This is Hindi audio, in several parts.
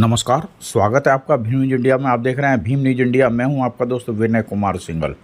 नमस्कार, स्वागत है आपका भीम न्यूज इंडिया में। आप देख रहे हैं भीम न्यूज इंडिया। मैं हूं आपका दोस्त विनय कुमार सिंघल।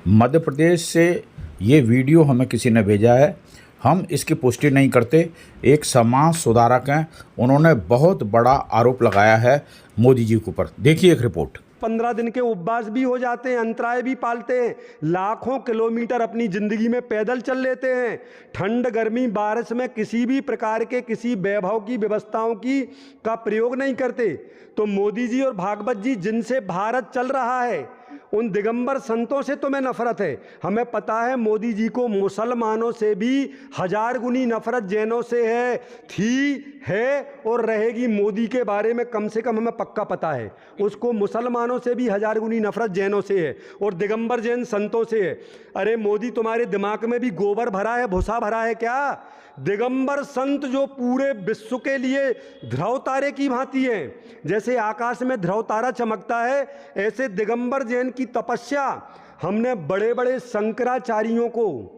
मध्य प्रदेश से ये वीडियो हमें किसी ने भेजा है। हम इसकी पुष्टि नहीं करते। एक समाज सुधारक हैं, उन्होंने बहुत बड़ा आरोप लगाया है मोदी जी के ऊपर। देखिए एक रिपोर्ट। 15 दिन के उपवास भी हो जाते हैं, अंतराय भी पालते हैं, लाखों किलोमीटर अपनी जिंदगी में पैदल चल लेते हैं, ठंड गर्मी बारिश में किसी भी प्रकार के किसी वैभव की व्यवस्थाओं की का प्रयोग नहीं करते। तो मोदी जी और भागवत जी जिनसे भारत चल रहा है, उन दिगंबर संतों से तुम्हें नफरत है। हमें पता है मोदी जी को मुसलमानों से भी 1000 गुनी नफरत जैनों से है, थी, है और रहेगी। मोदी के बारे में कम से कम हमें पक्का पता है, उसको मुसलमानों से भी 1000 गुनी नफरत जैनों से है और दिगंबर जैन संतों से है। अरे मोदी, तुम्हारे दिमाग में भी गोबर भरा है, भूसा भरा है क्या? दिगंबर संत जो पूरे विश्व के लिए ध्रुव तारे की भांति है, जैसे आकाश में ध्रुव तारा चमकता है, ऐसे दिगंबर जैन की तपस्या हमने बड़े बड़े शंकराचार्यों को,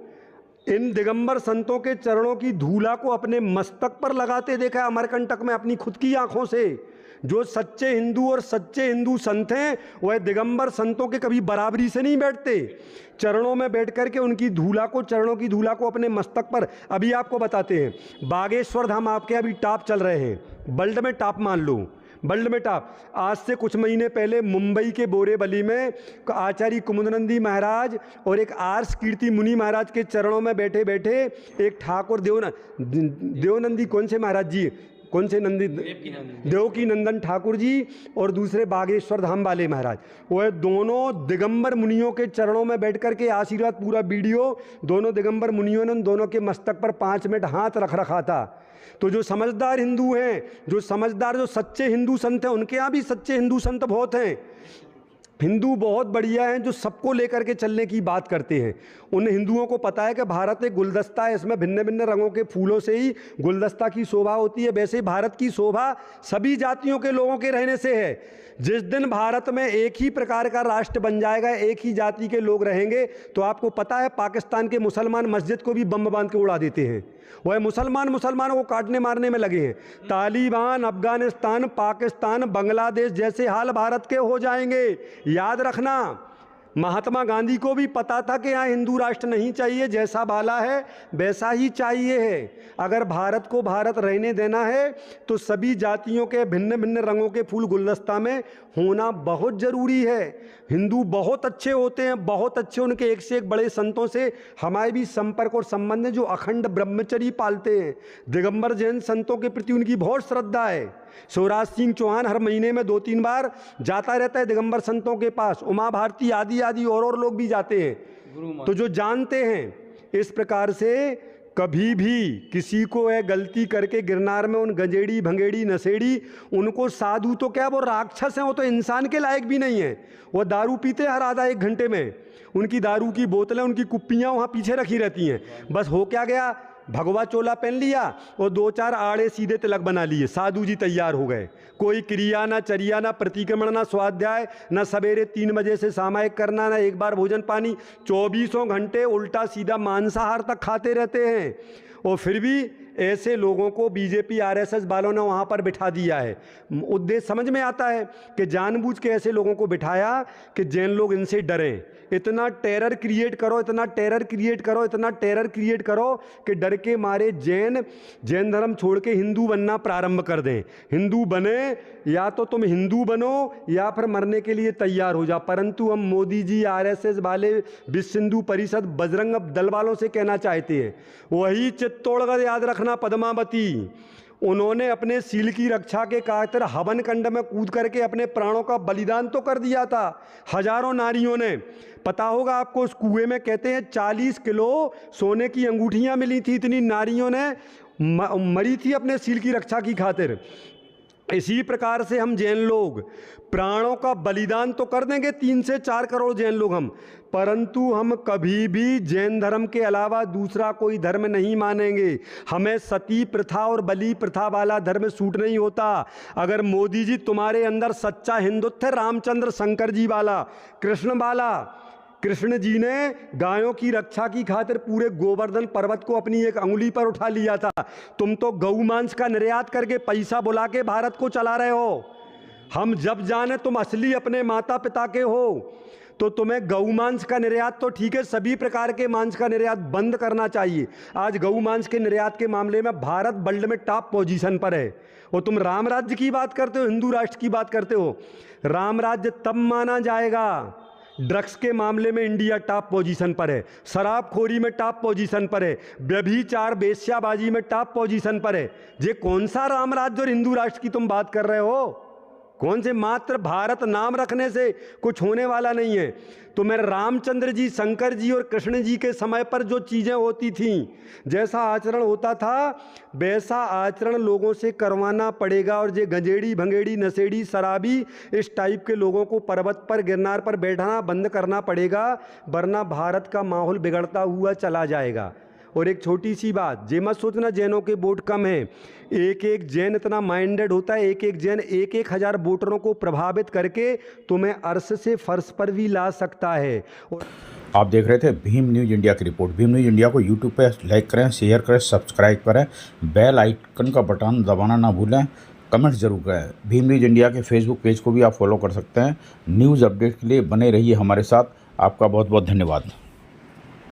इन दिगंबर संतों के चरणों की धूला को अपने मस्तक पर लगाते देखा है अमरकंटक में अपनी खुद की आंखों से। जो सच्चे हिंदू और सच्चे हिंदू संत हैं वह दिगंबर संतों के कभी बराबरी से नहीं बैठते। चरणों में बैठ करके उनकी धूला को, चरणों की धूला को अपने मस्तक पर। अभी आपको बताते हैं, बागेश्वर धाम आपके अभी टॉप चल रहे हैं, वर्ल्ड में टॉप मान लो, वर्ल्ड में टॉप। आज से कुछ महीने पहले मुंबई के बोरेवली में आचार्य कुमुदनंदी महाराज और एक आर्ष कीर्ति मुनि महाराज के चरणों में बैठे बैठे एक ठाकुर देवनंदी, कौन से महाराज जी, कौन से नंदी, देवकी नंदन ठाकुर जी और दूसरे बागेश्वर धाम वाले महाराज, वह दोनों दिगंबर मुनियों के चरणों में बैठ कर के आशीर्वाद, पूरा वीडियो दोनों दिगंबर मुनियों ने दोनों के मस्तक पर 5 मिनट हाथ रख रखा था। तो जो समझदार हिंदू हैं, जो समझदार, जो सच्चे हिंदू संत हैं, उनके यहाँ भी सच्चे हिंदू संत बहुत हैं। हिंदू बहुत बढ़िया हैं जो सबको लेकर के चलने की बात करते हैं। उन हिंदुओं को पता है कि भारत एक गुलदस्ता है, इसमें भिन्न भिन्न रंगों के फूलों से ही गुलदस्ता की शोभा होती है। वैसे भारत की शोभा सभी जातियों के लोगों के रहने से है। जिस दिन भारत में एक ही प्रकार का राष्ट्र बन जाएगा, एक ही जाति के लोग रहेंगे, तो आपको पता है पाकिस्तान के मुसलमान मस्जिद को भी बम बांध के उड़ा देते हैं। वह मुसलमानों को काटने मारने में लगे हैं। तालिबान, अफगानिस्तान, पाकिस्तान, बांग्लादेश जैसे हाल भारत के हो जाएंगे। याद रखना, महात्मा गांधी को भी पता था कि यहाँ हिंदू राष्ट्र नहीं चाहिए, जैसा बाला है वैसा ही चाहिए है। अगर भारत को भारत रहने देना है तो सभी जातियों के भिन्न भिन्न रंगों के फूल गुलदस्ता में होना बहुत ज़रूरी है। हिंदू बहुत अच्छे होते हैं, बहुत अच्छे, उनके एक से एक बड़े संतों से हमारे भी संपर्क और संबंध है, जो अखंड ब्रह्मचर्य पालते हैं। दिगंबर जैन संतों के प्रति उनकी बहुत श्रद्धा है। शिवराज सिंह चौहान हर महीने में 2-3 बार जाता रहता है दिगंबर संतों के पास। उमा भारती आदि आदि और लोग भी जाते हैं। तो जो जानते हैं, इस प्रकार से कभी भी किसी को है गलती करके गिरनार में उन गजेड़ी भंगेड़ी नशेड़ी, उनको साधु तो क्या, वो राक्षस हैं, वो तो इंसान के लायक भी नहीं है। वो दारू पीते हर आधा 1 घंटे में, उनकी दारू की बोतलें, उनकी कुप्पियाँ वहाँ पीछे रखी रहती हैं। बस हो क्या गया, भगवा चोला पहन लिया और 2-4 आड़े सीधे तिलक बना लिए, साधु जी तैयार हो गए। कोई क्रिया ना चर्या, ना प्रतिक्रमण, ना स्वाध्याय, ना सवेरे 3 बजे से सामायिक करना, ना एक बार भोजन पानी, 24 घंटे उल्टा सीधा मांसाहार तक खाते रहते हैं। और फिर भी ऐसे लोगों को बीजेपी आरएसएस वालों ने वहाँ पर बिठा दिया है। उद्देश्य समझ में आता है कि जानबूझ के ऐसे लोगों को बिठाया कि जैन लोग इनसे डरें। इतना टेरर क्रिएट करो, इतना टेरर क्रिएट करो, इतना टेरर क्रिएट करो कि डर के मारे जैन धर्म छोड़ के हिंदू बनना प्रारंभ कर दें। हिंदू बने, या तो तुम हिंदू बनो या फिर मरने के लिए तैयार हो जा। परंतु हम मोदी जी, आरएसएस वाले, विश्व हिंदू परिषद, बजरंग दल वालों से कहना चाहते हैं, वही चित्तौड़गढ़ याद रखना, पद्मावती, उन्होंने अपने सील की रक्षा के खातिर हवन कंड में कूद करके अपने प्राणों का बलिदान तो कर दिया था। हजारों नारियों ने, पता होगा आपको, उस कुएं में कहते हैं 40 किलो सोने की अंगूठियां मिली थी। इतनी नारियों ने मरी थी अपने सील की रक्षा की खातिर। इसी प्रकार से हम जैन लोग प्राणों का बलिदान तो कर देंगे, 3 से 4 करोड़ जैन लोग हम, परंतु हम कभी भी जैन धर्म के अलावा दूसरा कोई धर्म नहीं मानेंगे। हमें सती प्रथा और बलि प्रथा वाला धर्म सूट नहीं होता। अगर मोदी जी तुम्हारे अंदर सच्चा हिंदुत्व है, रामचंद्र शंकर जी वाला, कृष्ण वाला, कृष्ण जी ने गायों की रक्षा की खातिर पूरे गोवर्धन पर्वत को अपनी एक अंगुली पर उठा लिया था। तुम तो गौ मांस का निर्यात करके पैसा बुला के भारत को चला रहे हो। हम जब जाने तुम असली अपने माता पिता के हो, तो तुम्हें गऊ मांस का निर्यात तो ठीक है, सभी प्रकार के मांस का निर्यात बंद करना चाहिए। आज गऊ मांस के निर्यात के मामले में भारत वर्ल्ड में टॉप पोजीशन पर है। और तुम राम राज्य की बात करते हो, हिंदू राष्ट्र की बात करते हो। राम राज्य तब माना जाएगा, ड्रग्स के मामले में इंडिया टॉप पोजीशन पर है, शराबखोरी में टॉप पोजीशन पर है, व्यभिचार वेश्याबाजी में टॉप पोजीशन पर है। ये कौन सा राम राज्य और हिंदू राष्ट्र की तुम बात कर रहे हो? कौन से? मात्र भारत नाम रखने से कुछ होने वाला नहीं है। तो मेरे रामचंद्र जी, शंकर जी और कृष्ण जी के समय पर जो चीज़ें होती थीं, जैसा आचरण होता था, वैसा आचरण लोगों से करवाना पड़ेगा। और ये गंजेड़ी भंगेड़ी नशेड़ी शराबी इस टाइप के लोगों को पर्वत पर गिरनार पर बैठाना बंद करना पड़ेगा, वरना भारत का माहौल बिगड़ता हुआ चला जाएगा। और एक छोटी सी बात, ये मत सोचना जैनों के वोट कम हैं। एक एक जैन इतना माइंडेड होता है, एक एक जैन 1,000 वोटरों को प्रभावित करके तुम्हें अर्श से फर्श पर भी ला सकता है। और आप देख रहे थे भीम न्यूज़ इंडिया की रिपोर्ट। भीम न्यूज़ इंडिया को यूट्यूब पे लाइक करें, शेयर करें, सब्सक्राइब करें, बेल आइकन का बटन दबाना ना भूलें, कमेंट जरूर करें। भीम न्यूज़ इंडिया के फेसबुक पेज को भी आप फॉलो कर सकते हैं। न्यूज़ अपडेट के लिए बने रहिए हमारे साथ। आपका बहुत बहुत धन्यवाद।